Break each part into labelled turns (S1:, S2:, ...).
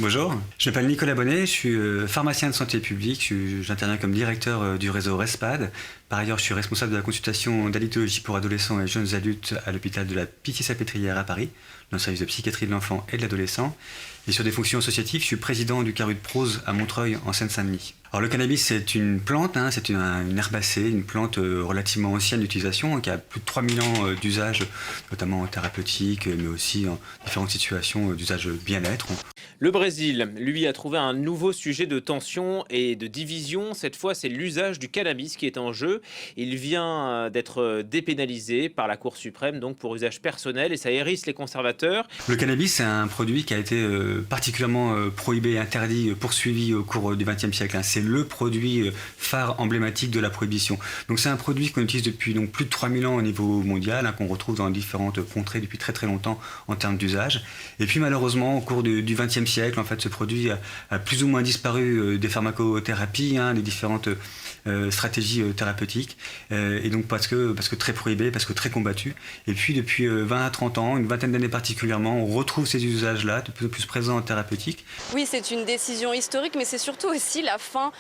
S1: Bonjour, je m'appelle Nicolas Bonnet, je suis pharmacien de santé publique, j'interviens comme directeur du réseau RESPAD. Par ailleurs, je suis responsable de la consultation d'addictologie pour adolescents et jeunes adultes à l'hôpital de la Pitié-Salpêtrière à Paris, dans le service de psychiatrie de l'enfant et de l'adolescent. Et sur des fonctions associatives, je suis président du Carré de Prose à Montreuil, en Seine-Saint-Denis. Alors le cannabis, c'est une plante, c'est une herbacée, une plante relativement ancienne d'utilisation, qui a plus de 3000 ans d'usage, notamment thérapeutique, mais aussi en différentes situations d'usage bien-être.
S2: Le Brésil, lui, a trouvé un nouveau sujet de tension et de division. Cette fois, c'est l'usage du cannabis qui est en jeu. Il vient d'être dépénalisé par la Cour suprême, donc pour usage personnel, et ça hérisse les conservateurs.
S1: Le cannabis, c'est un produit qui a été particulièrement prohibé, interdit, poursuivi au cours du XXe siècle. C'est le produit phare emblématique de la prohibition. Donc c'est un produit qu'on utilise depuis plus de 3000 ans au niveau mondial, qu'on retrouve dans différentes contrées depuis très très longtemps en termes d'usage. Et puis malheureusement, au cours du XXe siècle, en fait, ce produit a plus ou moins disparu des pharmacothérapies, des différentes stratégies thérapeutiques, et donc parce que très prohibé, parce que très combattu. Et puis depuis 20 à 30 ans, une vingtaine d'années particulièrement, on retrouve ces usages-là de plus en plus présents en thérapeutique.
S3: Oui, c'est une décision historique, mais c'est surtout aussi la fin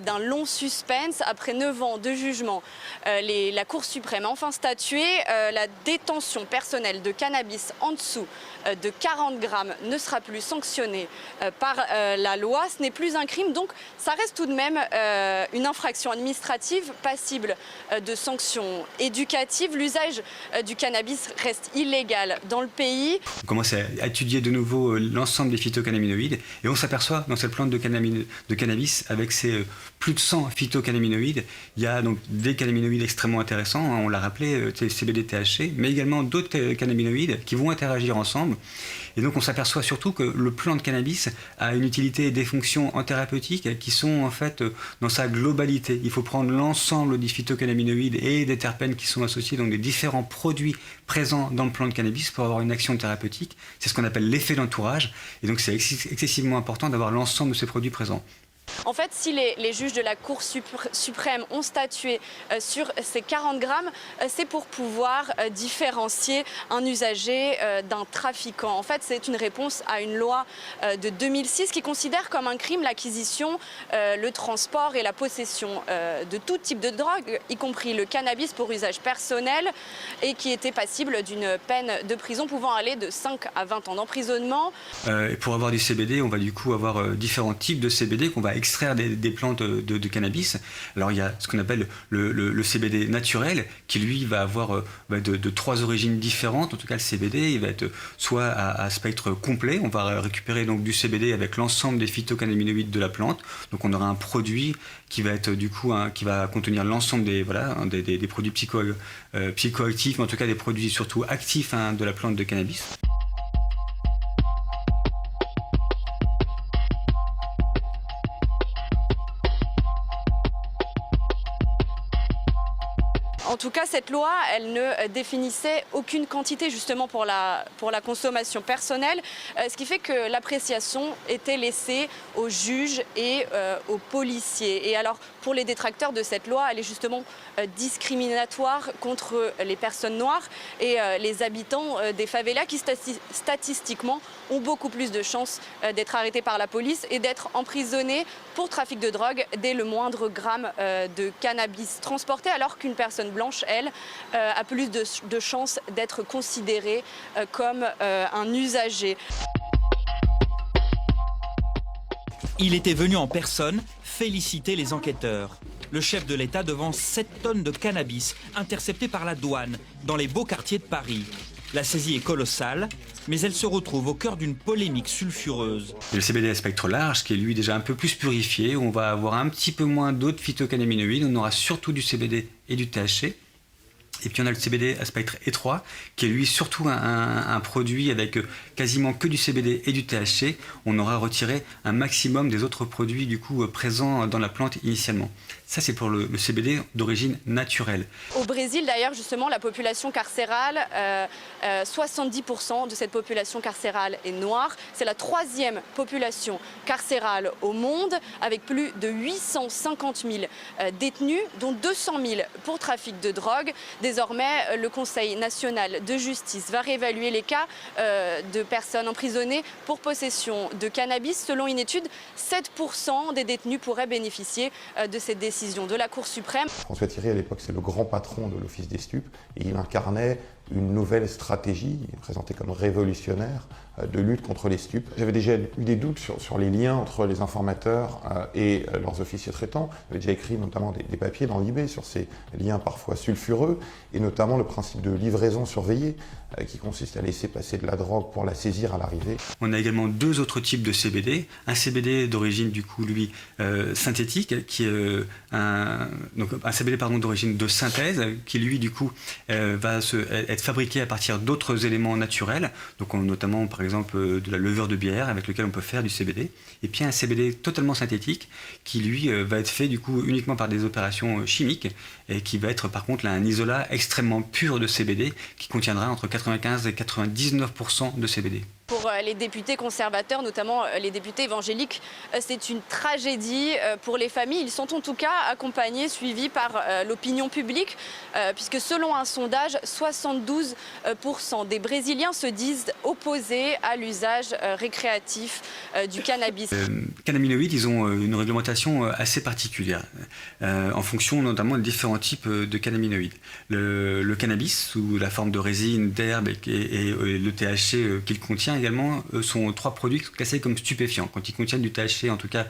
S3: d'un long suspense. Après 9 ans de jugement, la Cour suprême a enfin statué. La détention personnelle de cannabis en dessous de 40 grammes ne sera plus sanctionnée par la loi. Ce n'est plus un crime, donc ça reste tout de même une infraction administrative passible de sanctions éducatives. L'usage du cannabis reste illégal dans le pays.
S1: On commence à étudier de nouveau l'ensemble des phytocannabinoïdes et on s'aperçoit dans cette plante de cannabis avec ses plus de 100 phytocannabinoïdes, il y a donc des cannabinoïdes extrêmement intéressants, on l'a rappelé, CBD, THC, mais également d'autres cannabinoïdes qui vont interagir ensemble. Et donc on s'aperçoit surtout que le plant de cannabis a une utilité et des fonctions en thérapeutique qui sont en fait dans sa globalité. Il faut prendre l'ensemble des phytocannabinoïdes et des terpènes qui sont associés, donc des différents produits présents dans le plant de cannabis pour avoir une action thérapeutique. C'est ce qu'on appelle l'effet d'entourage. Et donc c'est excessivement important d'avoir l'ensemble de ces produits présents.
S3: En fait, si les juges de la Cour suprême ont statué sur ces 40 grammes, c'est pour pouvoir différencier un usager d'un trafiquant. En fait, c'est une réponse à une loi de 2006 qui considère comme un crime l'acquisition, le transport et la possession de tout type de drogue, y compris le cannabis pour usage personnel, et qui était passible d'une peine de prison pouvant aller de 5 à 20 ans d'emprisonnement.
S1: Et pour avoir du CBD, on va du coup avoir différents types de CBD qu'on va extraire des plantes de cannabis. Alors il y a ce qu'on appelle le CBD naturel qui lui va avoir de 3 origines différentes. En tout cas le CBD il va être soit à spectre complet, on va récupérer donc du CBD avec l'ensemble des phytocannabinoïdes de la plante. Donc on aura un produit qui va être du coup qui va contenir l'ensemble des produits psychoactifs, mais en tout cas des produits surtout actifs de la plante de cannabis.
S3: En tout cas, cette loi, elle ne définissait aucune quantité justement pour la consommation personnelle, ce qui fait que l'appréciation était laissée aux juges et aux policiers. Et alors, pour les détracteurs de cette loi, elle est justement discriminatoire contre les personnes noires et les habitants des favelas qui statistiquement ont beaucoup plus de chances d'être arrêtés par la police et d'être emprisonnés pour trafic de drogue dès le moindre gramme de cannabis transporté, alors qu'une personne blanche, elle, a plus de chances d'être considérée comme un usager.
S4: Il était venu en personne féliciter les enquêteurs. Le chef de l'État devant 7 tonnes de cannabis interceptées par la douane dans les beaux quartiers de Paris. La saisie est colossale, mais elle se retrouve au cœur d'une polémique sulfureuse.
S1: Et le CBD à spectre large, qui est lui déjà un peu plus purifié, où on va avoir un petit peu moins d'autres phytocannabinoïdes, on aura surtout du CBD et du THC. Et puis on a le CBD à spectre étroit, qui est lui surtout un produit avec quasiment que du CBD et du THC. On aura retiré un maximum des autres produits du coup présents dans la plante initialement. Ça c'est pour le CBD d'origine naturelle.
S3: Au Brésil d'ailleurs justement la population carcérale 70% de cette population carcérale est noire. C'est la 3e population carcérale au monde, avec plus de 850 000 détenus, dont 200 000 pour trafic de drogue. Désormais, le Conseil national de justice va réévaluer les cas de personnes emprisonnées pour possession de cannabis. Selon une étude, 7% des détenus pourraient bénéficier de cette décision de la Cour suprême.
S5: François Thierry, à l'époque, c'est le grand patron de l'Office des stupes et il incarnait une nouvelle stratégie, présentée comme révolutionnaire, de lutte contre les stupes. J'avais déjà eu des doutes sur les liens entre les informateurs et leurs officiers traitants. J'avais déjà écrit notamment des papiers dans l'IB sur ces liens parfois sulfureux, et notamment le principe de livraison surveillée, qui consiste à laisser passer de la drogue pour la saisir à l'arrivée.
S1: On a également 2 autres types de CBD. Un CBD d'origine, du coup, lui, synthétique, qui est un CBD d'origine de synthèse, qui lui, du coup, va être fabriqué à partir d'autres éléments naturels, donc notamment, par exemple, de la levure de bière avec lequel on peut faire du CBD. Et puis un CBD totalement synthétique, qui lui va être fait, du coup, uniquement par des opérations chimiques, et qui va être, par contre, là, un isolat extrêmement pur de CBD, qui contiendra entre 95 et 99% de CBD.
S3: Pour les députés conservateurs, notamment les députés évangéliques, c'est une tragédie pour les familles. Ils sont en tout cas accompagnés, suivis par l'opinion publique, puisque selon un sondage, 72% des Brésiliens se disent opposés à l'usage récréatif du cannabis.
S1: Cannabinoïdes, ils ont une réglementation assez particulière, en fonction notamment des différents types de cannabinoïdes. Le cannabis, sous la forme de résine, d'herbe et le THC qu'il contient, également, sont 3 produits classés comme stupéfiants. Quand ils contiennent du THC, en tout cas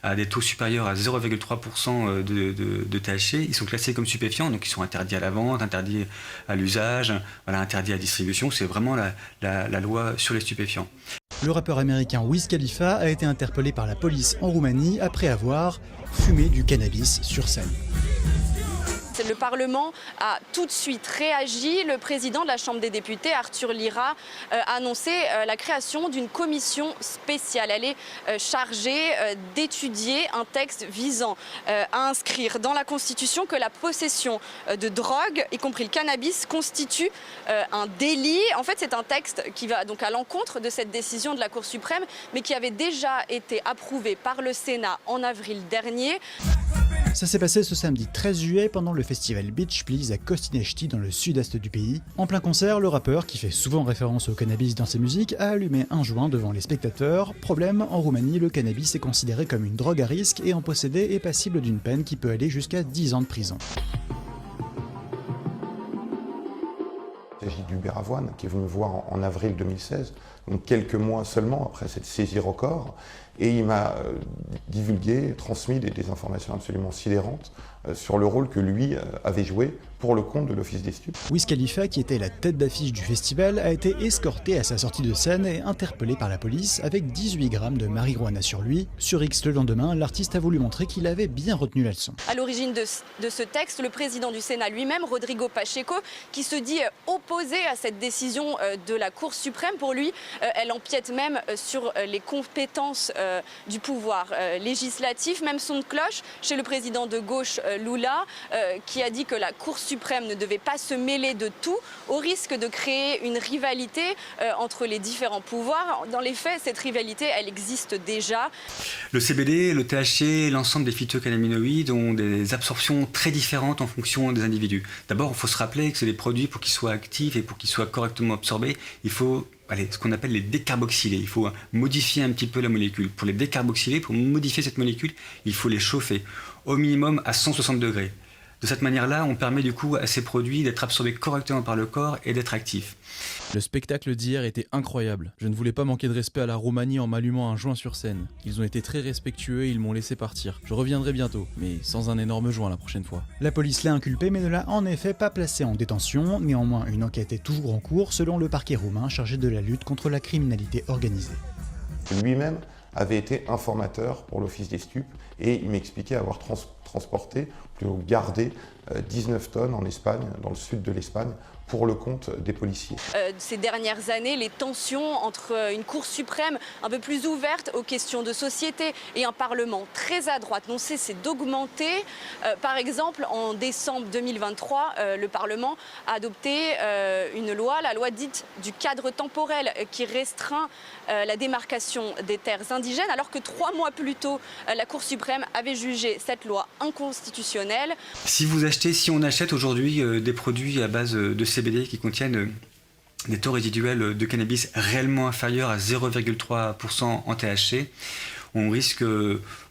S1: à des taux supérieurs à 0,3% de THC, ils sont classés comme stupéfiants, donc ils sont interdits à la vente, interdits à l'usage, voilà, interdits à la distribution. C'est vraiment la loi sur les stupéfiants.
S6: Le rappeur américain Wiz Khalifa a été interpellé par la police en Roumanie après avoir fumé du cannabis sur scène.
S3: Le Parlement a tout de suite réagi. Le président de la Chambre des députés, Arthur Lira, a annoncé la création d'une commission spéciale. Elle est chargée d'étudier un texte visant à inscrire dans la Constitution que la possession de drogue, y compris le cannabis, constitue un délit. En fait, c'est un texte qui va donc à l'encontre de cette décision de la Cour suprême, mais qui avait déjà été approuvé par le Sénat en avril dernier.
S6: Ça s'est passé ce samedi 13 juillet pendant le festival Beach Please à Costinechti dans le sud-est du pays. En plein concert, le rappeur, qui fait souvent référence au cannabis dans ses musiques, a allumé un joint devant les spectateurs. Problème, en Roumanie, le cannabis est considéré comme une drogue à risque et en posséder est passible d'une peine qui peut aller jusqu'à 10 ans de prison.
S5: Il s'agit d'Hubert Avoine, qui est venu me voir en avril 2016, donc quelques mois seulement après cette saisie record, et il m'a divulgué, transmis des informations absolument sidérantes sur le rôle que lui avait joué pour le compte de l'Office des stupes.
S6: Wiz Khalifa, qui était la tête d'affiche du festival, a été escorté à sa sortie de scène et interpellé par la police avec 18 grammes de marijuana sur lui. Sur X le lendemain, l'artiste a voulu montrer qu'il avait bien retenu la leçon.
S3: À l'origine de ce texte, le président du Sénat lui-même, Rodrigo Pacheco, qui se dit opposé à cette décision de la Cour suprême. Pour lui, elle empiète même sur les compétences du pouvoir législatif. Même son de cloche chez le président de gauche, Lula, qui a dit que la Cour suprême ne devait pas se mêler de tout, au risque de créer une rivalité entre les différents pouvoirs. Dans les faits, cette rivalité, elle existe déjà.
S1: Le CBD, le THC, l'ensemble des phytocannabinoïdes ont des absorptions très différentes en fonction des individus. D'abord, il faut se rappeler que c'est des produits, pour qu'ils soient actifs et pour qu'ils soient correctement absorbés, il faut ce qu'on appelle les décarboxyler. Il faut modifier un petit peu la molécule. Pour les décarboxyler, pour modifier cette molécule, il faut les chauffer au minimum à 160 degrés. De cette manière-là, on permet du coup à ces produits d'être absorbés correctement par le corps et d'être actifs.
S7: Le spectacle d'hier était incroyable. Je ne voulais pas manquer de respect à la Roumanie en m'allumant un joint sur scène. Ils ont été très respectueux et ils m'ont laissé partir. Je reviendrai bientôt, mais sans un énorme joint la prochaine fois.
S6: La police l'a inculpé mais ne l'a en effet pas placé en détention. Néanmoins, une enquête est toujours en cours selon le parquet roumain chargé de la lutte contre la criminalité organisée.
S5: Lui-même avait été informateur pour l'Office des stupes et il m'expliquait avoir transporté, plutôt gardé 19 tonnes en Espagne, dans le sud de l'Espagne, pour le compte des policiers.
S3: Ces dernières années, les tensions entre une Cour suprême un peu plus ouverte aux questions de société et un Parlement très à droite n'ont cessé d'augmenter. Par exemple, en décembre 2023, le Parlement a adopté une loi, la loi dite du cadre temporel, qui restreint la démarcation des terres indigènes, alors que 3 mois plus tôt, la Cour suprême avait jugé cette loi inconstitutionnelle.
S1: Si on achète aujourd'hui des produits à base de CBD qui contiennent des taux résiduels de cannabis réellement inférieurs à 0,3% en THC, on risque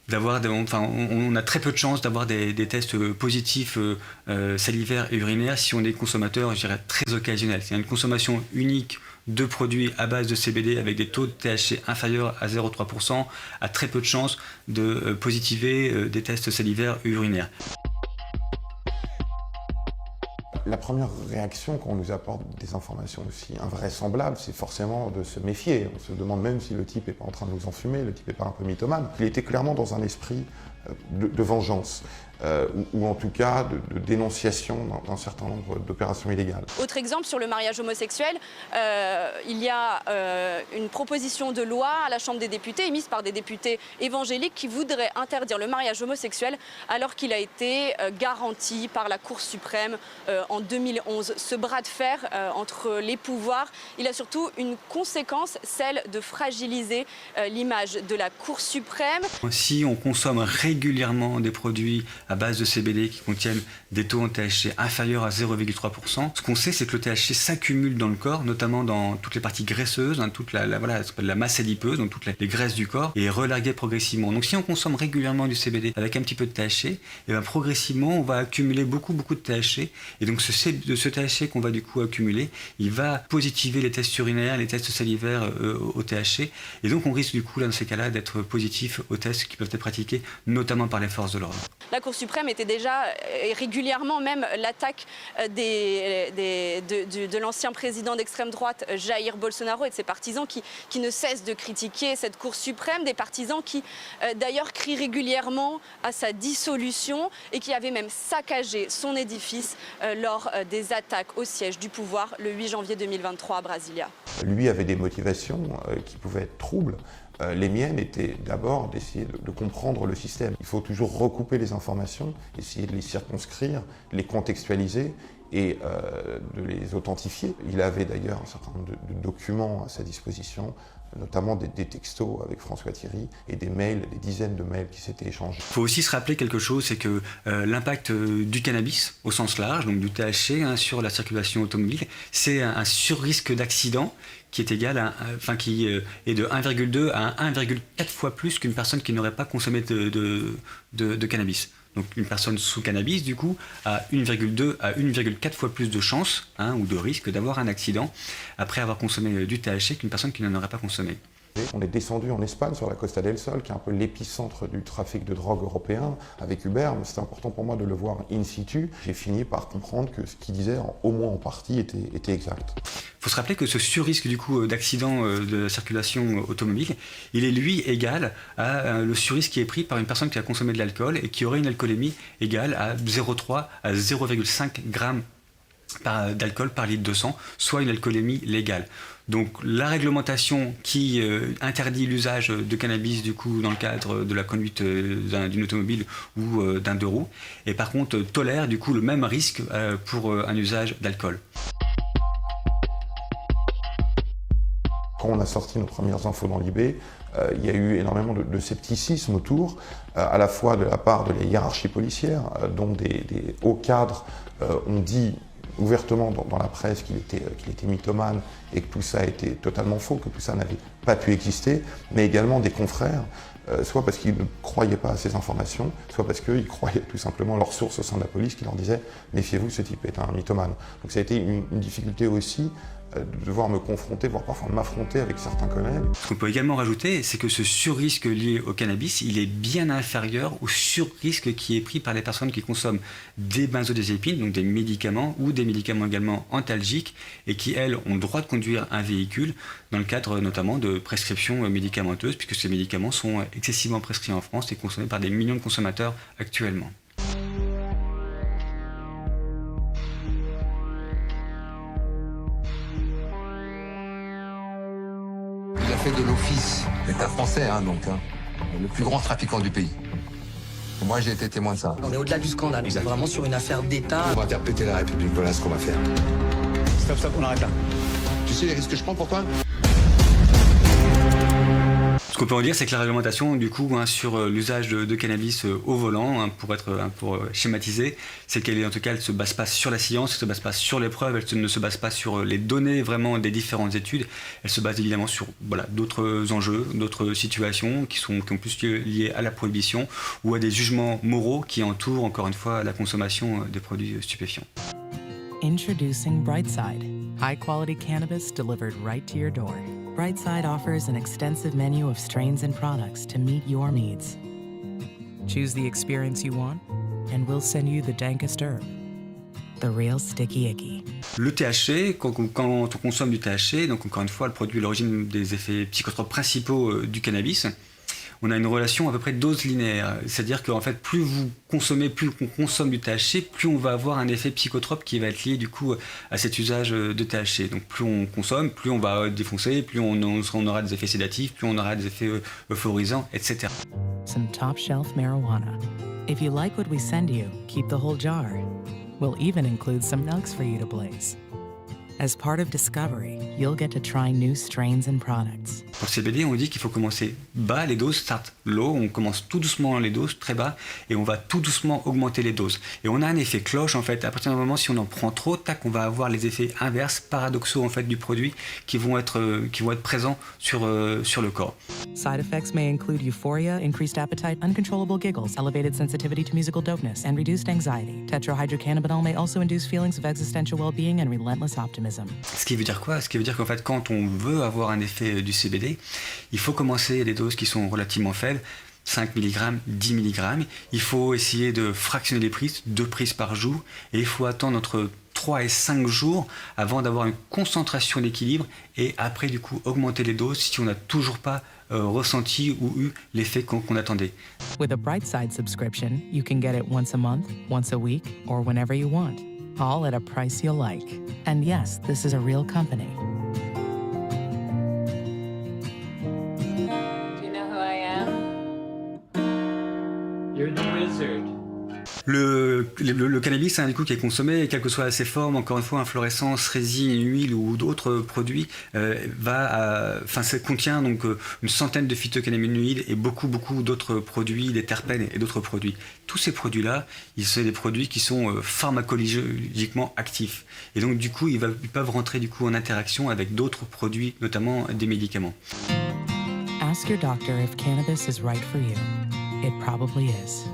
S1: d'avoir, on a très peu de chances d'avoir des tests positifs salivaires et urinaires si on est consommateur, je dirais, très occasionnel. C'est une consommation unique de produits à base de CBD avec des taux de THC inférieurs à 0,3% a très peu de chances de positiver des tests salivaires et urinaires.
S5: La première réaction quand on nous apporte des informations aussi invraisemblables, c'est forcément de se méfier. On se demande même si le type n'est pas en train de nous enfumer, le type n'est pas un peu mythomane. Il était clairement dans un esprit de vengeance. Ou en tout cas de dénonciation d'un certain nombre d'opérations illégales.
S3: Autre exemple sur le mariage homosexuel, il y a une proposition de loi à la Chambre des députés émise par des députés évangéliques qui voudraient interdire le mariage homosexuel alors qu'il a été garanti par la Cour suprême en 2011. Ce bras de fer entre les pouvoirs, il a surtout une conséquence, celle de fragiliser l'image de la Cour suprême.
S1: Si on consomme régulièrement des produits à base de CBD qui contiennent des taux en THC inférieurs à 0,3%. Ce qu'on sait, c'est que le THC s'accumule dans le corps, notamment dans toutes les parties graisseuses, toute la masse adipeuse, donc toutes les graisses du corps, et est relargué progressivement. Donc si on consomme régulièrement du CBD avec un petit peu de THC, et bien progressivement, on va accumuler beaucoup de THC, et donc ce THC qu'on va du coup accumuler, il va positiver les tests urinaires, les tests salivaires au THC, et donc on risque du coup, là, dans ces cas-là, d'être positif aux tests qui peuvent être pratiqués, notamment par les forces de l'ordre.
S3: La Cour suprême était déjà régulièrement même l'attaque de l'ancien président d'extrême droite Jair Bolsonaro et de ses partisans qui ne cessent de critiquer cette Cour suprême, des partisans qui d'ailleurs crient régulièrement à sa dissolution et qui avaient même saccagé son édifice lors des attaques au siège du pouvoir le 8 janvier 2023 à Brasilia.
S5: Lui avait des motivations qui pouvaient être troubles. Les miennes étaient d'abord d'essayer de comprendre le système. Il faut toujours recouper les informations, essayer de les circonscrire, les contextualiser et de les authentifier. Il avait d'ailleurs un certain nombre de documents à sa disposition, notamment des textos avec François Thierry et des mails, des dizaines de mails qui s'étaient échangés.
S1: Il faut aussi se rappeler quelque chose, c'est que l'impact du cannabis au sens large, donc du THC, sur la circulation automobile, c'est un surrisque d'accident qui est égal qui est de 1,2 à 1,4 fois plus qu'une personne qui n'aurait pas consommé de cannabis. Donc une personne sous cannabis, du coup, a 1,2 à 1,4 fois plus de chances ou de risque d'avoir un accident après avoir consommé du THC qu'une personne qui n'en aurait pas consommé.
S5: On est descendu en Espagne sur la Costa del Sol, qui est un peu l'épicentre du trafic de drogue européen, avec Uber, mais c'était important pour moi de le voir in situ. J'ai fini par comprendre que ce qu'il disait, au moins en partie, était exact.
S1: Il faut se rappeler que ce surrisque du coup d'accident de la circulation automobile, il est lui égal à le surrisque qui est pris par une personne qui a consommé de l'alcool et qui aurait une alcoolémie égale à 0,3 à 0,5 grammes d'alcool par litre de sang, soit une alcoolémie légale. Donc la réglementation qui interdit l'usage de cannabis du coup dans le cadre de la conduite d'une automobile ou d'un deux roues, et par contre tolère du coup le même risque pour un usage d'alcool.
S5: Quand on a sorti nos premières infos dans l'IB, il y a eu énormément de scepticisme autour, à la fois de la part de la hiérarchie policière, dont des hauts cadres ont dit ouvertement dans la presse qu'il était mythomane et que tout ça était totalement faux, que tout ça n'avait pas pu exister, mais également des confrères, soit parce qu'ils ne croyaient pas à ces informations, soit parce qu'ils croyaient tout simplement leurs sources au sein de la police qui leur disaient « méfiez-vous, ce type est un mythomane ». Donc ça a été une difficulté aussi de devoir me confronter, voire parfois m'affronter avec certains collègues.
S1: Ce qu'on peut également rajouter, c'est que ce surrisque lié au cannabis, il est bien inférieur au surrisque qui est pris par les personnes qui consomment des benzodiazépines, donc des médicaments, ou des médicaments également antalgiques, et qui, elles, ont le droit de conduire un véhicule dans le cadre notamment de prescriptions médicamenteuses, puisque ces médicaments sont excessivement prescrits en France et consommés par des millions de consommateurs actuellement.
S8: fait de l'Office, l'État français, donc, le plus grand trafiquant du pays. Et moi, j'ai été témoin de ça.
S9: On est au-delà du scandale, on est vraiment sur une affaire d'État.
S8: On va faire péter la République, voilà ce qu'on va faire.
S10: Stop, on arrête là.
S8: Tu sais les risques que je prends pour toi ?
S1: Ce qu'on peut en dire, c'est que la réglementation, du coup, sur l'usage de cannabis au volant, pour schématiser, c'est qu'elle en tout cas, elle se base pas sur la science, elle se base pas sur les preuves, elle ne se base pas sur les données vraiment des différentes études. Elle se base évidemment sur d'autres enjeux, d'autres situations qui ont plus liées à la prohibition ou à des jugements moraux qui entourent encore une fois la consommation des produits stupéfiants.
S11: Introducing Brightside, high-quality cannabis delivered right to your door. Brightside offers an extensive menu of strains and products to meet your needs. Choose the experience you want, and we'll send you the dankest herb, the real sticky icky.
S1: Le THC, quand on consomme du THC, donc encore une fois, le produit est l'origine des effets psychotropes principaux du cannabis. On a une relation à peu près dose linéaire, c'est-à-dire qu'en fait, plus vous consommez, plus on consomme du THC, plus on va avoir un effet psychotrope qui va être lié du coup à cet usage de THC. Donc plus on consomme, plus on va défoncer, plus on aura des effets sédatifs, plus on aura des effets euphorisants, etc.
S11: Some top shelf marijuana. If you like what we send you, keep the whole jar. We'll even include some nugs for you to blaze. As part of Discovery, you'll get to try new strains and products.
S1: Pour le CBD, on dit qu'il faut commencer bas, les doses start low, on commence tout doucement les doses, très bas, et on va tout doucement augmenter les doses. Et on a un effet cloche, en fait, à partir du moment si on en prend trop, on va avoir les effets inverses, paradoxaux, en fait, du produit, qui vont être présents sur le corps.
S11: Side effects may include euphoria, increased appetite, uncontrollable giggles, elevated sensitivity to musical dopeness, and reduced anxiety. Tetrahydrocannabinol may also induce feelings of existential well-being and relentless optimism.
S1: Ce qui veut dire quoi ? Ce qui veut dire qu'en fait, quand on veut avoir un effet du CBD, il faut commencer à des doses qui sont relativement faibles, 5 mg, 10 mg. Il faut essayer de fractionner les prises, 2 prises par jour, et il faut attendre entre 3 et 5 jours avant d'avoir une concentration d'équilibre, et après, du coup, augmenter les doses si on n'a toujours pas ressenti ou eu l'effet qu'on attendait.
S11: With a Brightside subscription, you can get it once a month, once a week, or whenever you want. All at a price you'll like. And yes, this is a real company.
S12: Do you know who I am? You're the wizard.
S1: Le cannabis, du coup, qui est consommé, quelle que soit ses formes, encore une fois, inflorescence, résine, huile ou d'autres produits, ça contient donc une centaine de phytocannabinoïdes et beaucoup d'autres produits, des terpènes et d'autres produits. Tous ces produits-là, sont des produits qui sont pharmacologiquement actifs. Et donc, du coup, ils peuvent rentrer du coup en interaction avec d'autres produits, notamment des médicaments.
S11: Ask your doctor if cannabis is right for you. It probably is.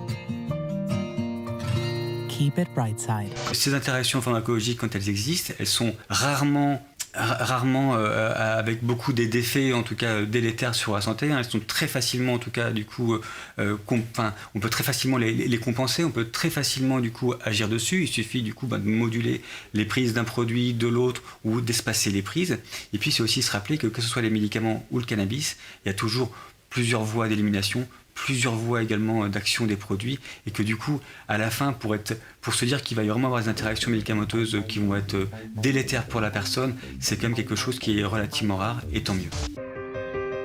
S11: Keep it Brightside.
S1: Ces interactions pharmacologiques, quand elles existent, elles sont rarement avec beaucoup d'effets, en tout cas délétères sur la santé. Elles sont très facilement, en tout cas, du coup, on peut très facilement les compenser, on peut très facilement, du coup, agir dessus. Il suffit, du coup, de moduler les prises d'un produit, de l'autre, ou d'espacer les prises. Et puis, c'est aussi se rappeler que ce soit les médicaments ou le cannabis, il y a toujours plusieurs voies d'élimination, plusieurs voies également d'action des produits, et que du coup, à la fin, pour se dire qu'il va y vraiment avoir des interactions médicamenteuses qui vont être délétères pour la personne, c'est quand même quelque chose qui est relativement rare, et tant mieux.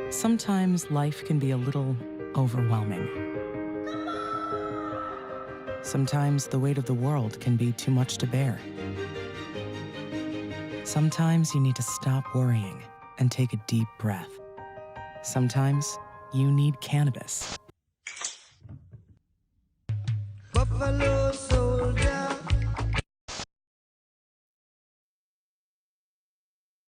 S11: Sometimes life can be a little overwhelming. Sometimes the weight of the world can be too much to bear. Sometimes you need to stop worrying and take a deep breath. Sometimes you need cannabis.
S13: Buffalo